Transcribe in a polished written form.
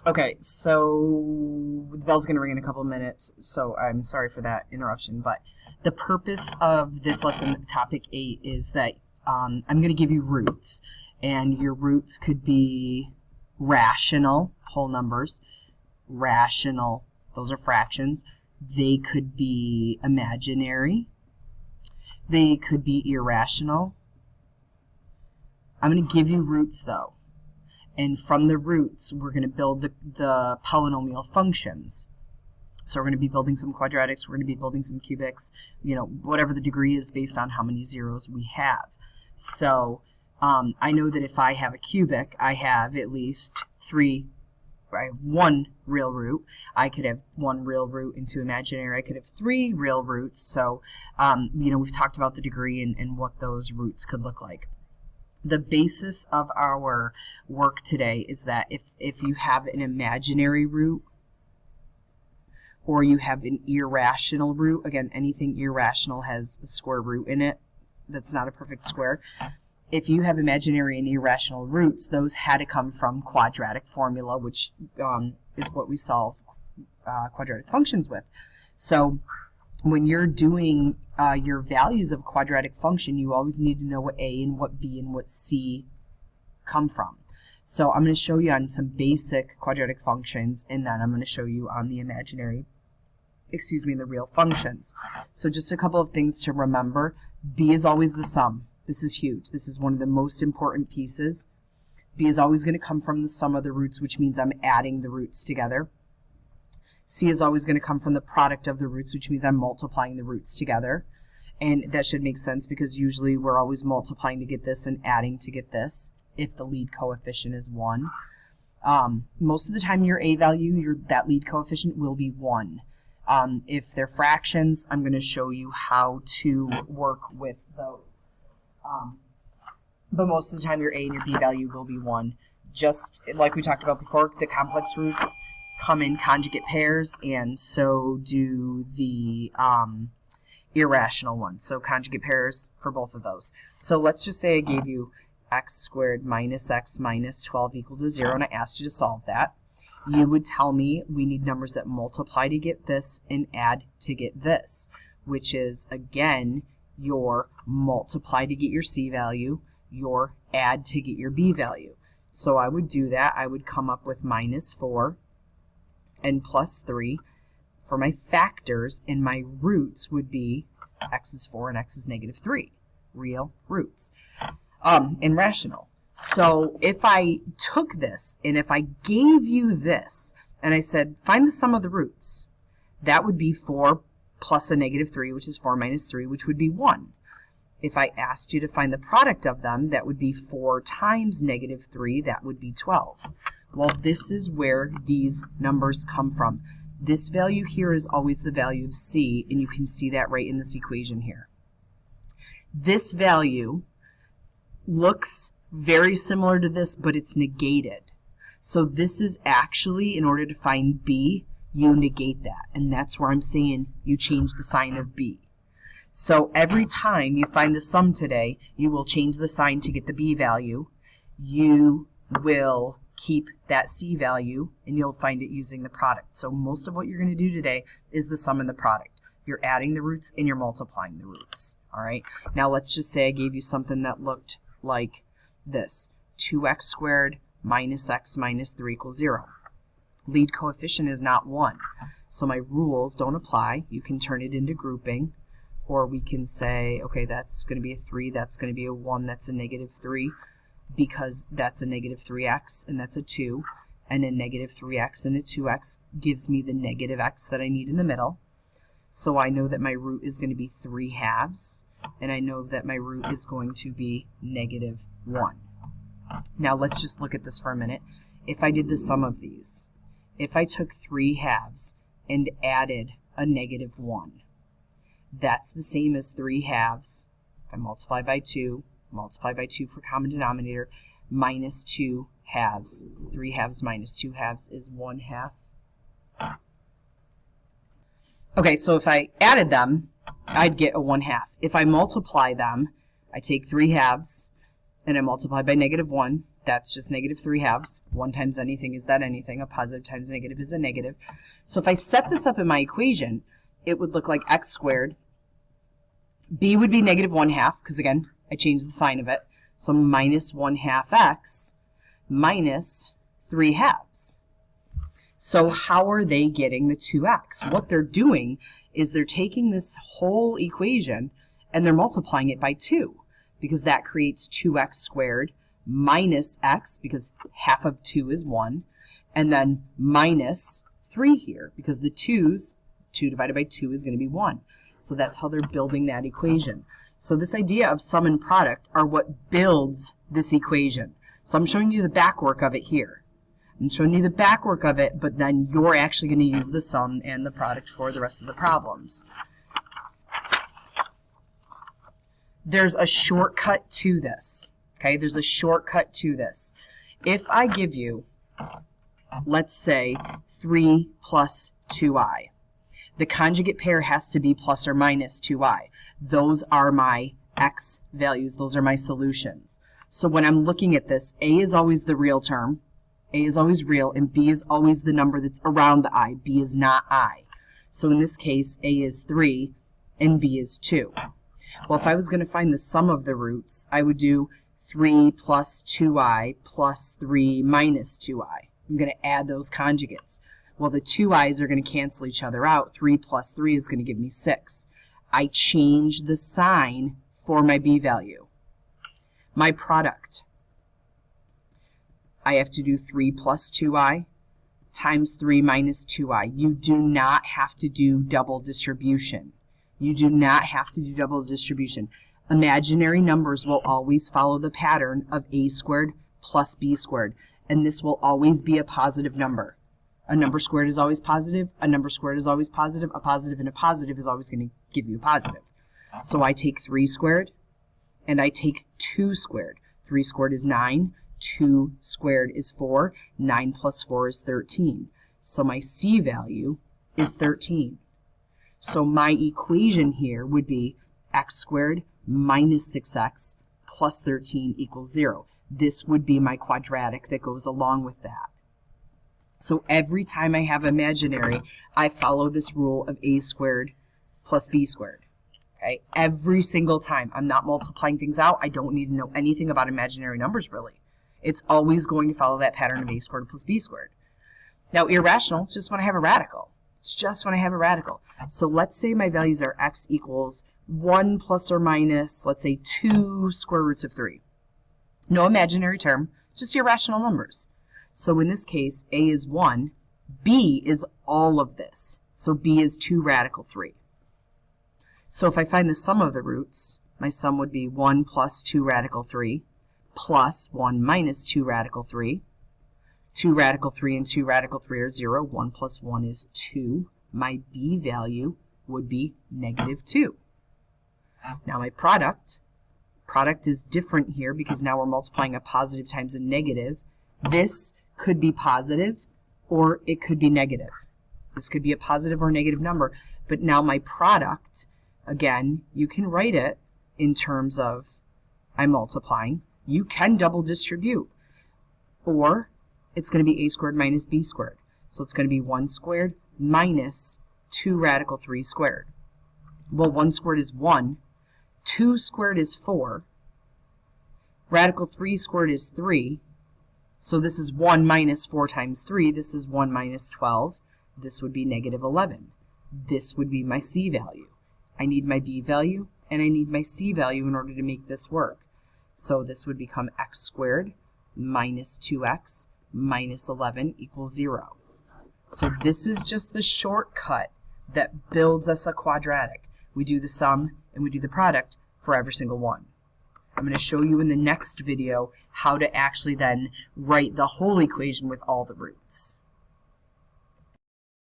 Okay, so the bell's going to ring in a couple of minutes, so I'm sorry for that interruption, but the purpose of this lesson, topic 8, is that I'm going to give you roots, and your roots could be rational, whole numbers, rational, those are fractions. They could be imaginary. They could be irrational. I'm going to give you roots, though. And from the roots, we're going to build the polynomial functions. So we're going to be building some quadratics, we're going to be building some cubics, you know, whatever the degree is based on how many zeros we have. So I know that if I have a cubic, I have at least one real root. I could have one real root and two imaginary. I could have three real roots. So, you know, we've talked about the degree and what those roots could look like. The basis of our work today is that if you have an imaginary root or you have an irrational root, again, anything irrational has a square root in it that's not a perfect square. If you have imaginary and irrational roots, those had to come from quadratic formula, which is what we solve quadratic functions with. So when you're doing your values of a quadratic function, you always need to know what a and what b and what c come from. So I'm going to show you on some basic quadratic functions, and then I'm going to show you on the the real functions. So just a couple of things to remember. B is always the sum. This is huge. This is one of the most important pieces. B is always going to come from the sum of the roots, which means I'm adding the roots together. C is always going to come from the product of the roots, which means I'm multiplying the roots together. And that should make sense because usually we're always multiplying to get this and adding to get this if the lead coefficient is 1. Most of the time your a value, that lead coefficient will be 1. If they're fractions, I'm going to show you how to work with those. But most of the time your a and your b value will be 1. Just like we talked about before, the complex roots come in conjugate pairs, and so do the irrational ones. So conjugate pairs for both of those. So let's just say I gave you x squared minus x minus 12 equal to 0, and I asked you to solve that. You would tell me we need numbers that multiply to get this and add to get this, which is, again, your multiply to get your c value, your add to get your b value. So I would do that. I would come up with minus 4 and plus 3 for my factors, and my roots would be x is 4 and x is negative 3, real roots, and rational. So if I took this and if I gave you this and I said find the sum of the roots, that would be 4 plus a negative 3, which is 4 minus 3, which would be 1. If I asked you to find the product of them, that would be 4 times negative 3, that would be 12. Well, this is where these numbers come from. This value here is always the value of c, and you can see that right in this equation here. This value looks very similar to this, but it's negated. So this is actually, in order to find b, you negate that, and that's where I'm saying you change the sign of b. So every time you find the sum today, you will change the sign to get the b value. You will keep that c value, and you'll find it using the product. So most of what you're going to do today is the sum and the product. You're adding the roots and you're multiplying the roots. All right. Now let's just say I gave you something that looked like this: 2x squared minus x minus 3 equals 0. Lead coefficient is not 1, so my rules don't apply. You can turn it into grouping, or we can say, okay, that's going to be a 3, that's going to be a 1, that's a negative 3, because that's a negative 3x and that's a 2, and a negative 3x and a 2x gives me the negative x that I need in the middle. So I know that my root is going to be 3 halves, and I know that my root is going to be negative 1. Now let's just look at this for a minute. If I did the sum of these, if I took 3 halves and added a negative 1, that's the same as 3 halves. If I multiply by 2 for common denominator, minus 2 halves. 3 halves minus 2 halves is 1 half. Okay, so if I added them, I'd get a 1 half. If I multiply them, I take 3 halves and I multiply by negative 1, That's just negative 3 halves. 1 times anything is that anything. A positive times a negative is a negative. So if I set this up in my equation, it would look like x squared. B would be negative 1/2, because again, I changed the sign of it. So minus 1/2 x minus 3 halves. So how are they getting the 2x? What they're doing is they're taking this whole equation and they're multiplying it by 2, because that creates 2x squared minus x, because half of 2 is 1, and then minus 3 here, because the 2's, 2 divided by 2 is going to be 1. So that's how they're building that equation. So this idea of sum and product are what builds this equation. So I'm showing you the back work of it here. I'm showing you the back work of it, but then you're actually going to use the sum and the product for the rest of the problems. There's a shortcut to this. Okay, there's a shortcut to this. If I give you, let's say, 3 plus 2i, the conjugate pair has to be plus or minus 2i. Those are my x values. Those are my solutions. So when I'm looking at this, a is always the real term. A is always real, and b is always the number that's around the I. b is not I. So in this case, a is 3 and b is 2. Well, if I was going to find the sum of the roots, I would do 3 plus 2i plus 3 minus 2i. I'm going to add those conjugates. Well, the 2i's are going to cancel each other out. 3 plus 3 is going to give me 6. I change the sign for my b value. My product, I have to do 3 plus 2i times 3 minus 2i. You do not have to do double distribution. You do not have to do double distribution. Imaginary numbers will always follow the pattern of a squared plus b squared, and this will always be a positive number. A number squared is always positive, a number squared is always positive, a positive and a positive is always going to give you a positive. So I take 3 squared, and I take 2 squared. 3 squared is 9, 2 squared is 4, 9 plus 4 is 13. So my c value is 13. So my equation here would be x squared minus 6x plus 13 equals 0. This would be my quadratic that goes along with that. So every time I have imaginary, I follow this rule of a squared plus b squared. Okay? Every single time. I'm not multiplying things out. I don't need to know anything about imaginary numbers, really. It's always going to follow that pattern of a squared plus b squared. Now, irrational, just when I have a radical. It's just when I have a radical. So let's say my values are x equals 1 plus or minus, let's say 2 square roots of 3. No imaginary term, just irrational numbers. So in this case, a is 1, b is all of this. So b is 2 radical 3. So if I find the sum of the roots, my sum would be 1 plus 2 radical 3 plus 1 minus 2 radical 3. 2 radical 3 and 2 radical 3 are 0. 1 plus 1 is 2. My b value would be negative 2. Now my product is different here because now we're multiplying a positive times a negative. This could be positive or it could be negative. This could be a positive or negative number. But now my product, again, you can write it in terms of I'm multiplying. You can double distribute. Or it's going to be a squared minus b squared. So it's going to be 1 squared minus 2 radical 3 squared. Well, 1 squared is 1. 2 squared is 4. Radical 3 squared is 3. So this is 1 minus 4 times 3. This is 1 minus 12. This would be negative 11. This would be my c value. I need my b value and I need my c value in order to make this work. So this would become x squared minus 2x minus 11 equals 0. So this is just the shortcut that builds us a quadratic. We do the sum and we do the product for every single one. I'm going to show you in the next video how to actually then write the whole equation with all the roots.